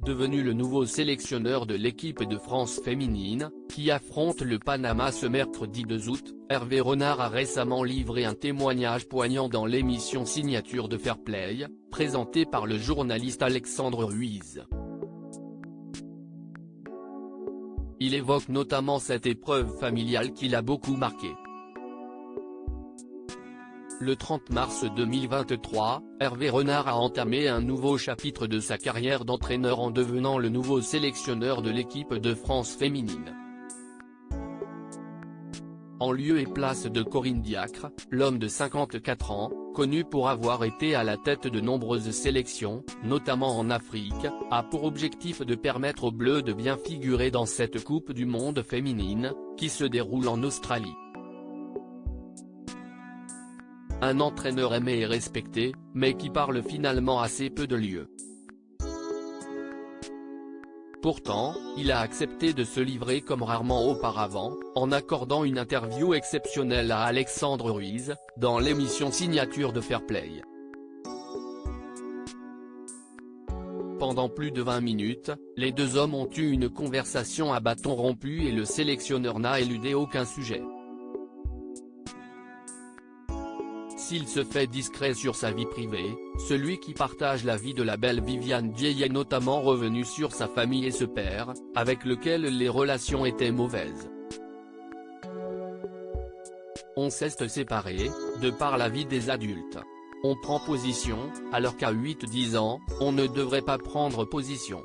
devenu le nouveau sélectionneur de l'équipe de France féminine, qui affronte le Panama ce mercredi 2 août, Hervé Renard a récemment livré un témoignage poignant dans l'émission Signature de Fair Play, présentée par le journaliste Alexandre Ruiz. Il évoque notamment cette épreuve familiale qui l'a beaucoup marqué. Le 30 mars 2023, Hervé Renard a entamé un nouveau chapitre de sa carrière d'entraîneur en devenant le nouveau sélectionneur de l'équipe de France féminine. En lieu et place de Corinne Diacre, l'homme de 54 ans, connu pour avoir été à la tête de nombreuses sélections, notamment en Afrique, a pour objectif de permettre aux Bleus de bien figurer dans cette Coupe du Monde féminine, qui se déroule en Australie. Un entraîneur aimé et respecté, mais qui parle finalement assez peu de lieux. Pourtant, il a accepté de se livrer comme rarement auparavant, en accordant une interview exceptionnelle à Alexandre Ruiz, dans l'émission Signature de Fair Play. Pendant plus de 20 minutes, les deux hommes ont eu une conversation à bâton rompu et le sélectionneur n'a éludé aucun sujet. S'il se fait discret sur sa vie privée, celui qui partage la vie de la belle Viviane Dieye est notamment revenu sur sa famille et ce père, avec lequel les relations étaient mauvaises. On s'est séparés, de par la vie des adultes. On prend position, alors qu'à 8-10 ans, on ne devrait pas prendre position.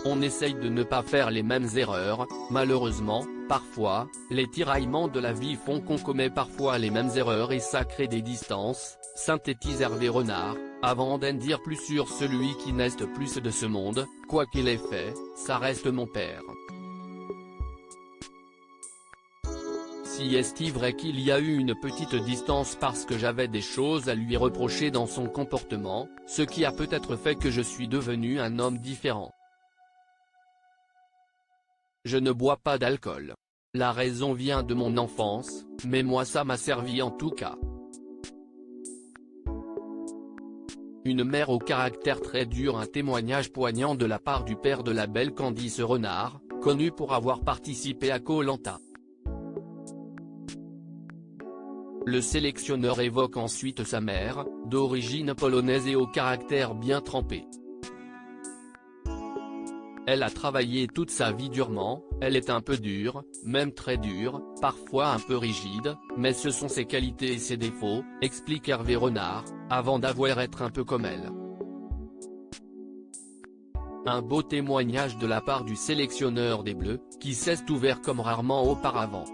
On essaye de ne pas faire les mêmes erreurs, malheureusement, parfois, les tiraillements de la vie font qu'on commet parfois les mêmes erreurs et ça crée des distances, synthétise Hervé Renard, avant d'en dire plus sur celui qui n'est plus de ce monde, quoi qu'il ait fait, ça reste mon père. Si est-il vrai qu'il y a eu une petite distance parce que j'avais des choses à lui reprocher dans son comportement, ce qui a peut-être fait que je suis devenu un homme différent. Je ne bois pas d'alcool. La raison vient de mon enfance, mais moi ça m'a servi en tout cas. Une mère au caractère très dur. Un témoignage poignant de la part du père de la belle Candice Renard, connu pour avoir participé à Koh-Lanta. Le sélectionneur évoque ensuite sa mère, d'origine polonaise et au caractère bien trempé. Elle a travaillé toute sa vie durement, elle est un peu dure, même très dure, parfois un peu rigide, mais ce sont ses qualités et ses défauts, explique Hervé Renard, avant d'avouer être un peu comme elle. Un beau témoignage de la part du sélectionneur des Bleus, qui s'est ouvert comme rarement auparavant.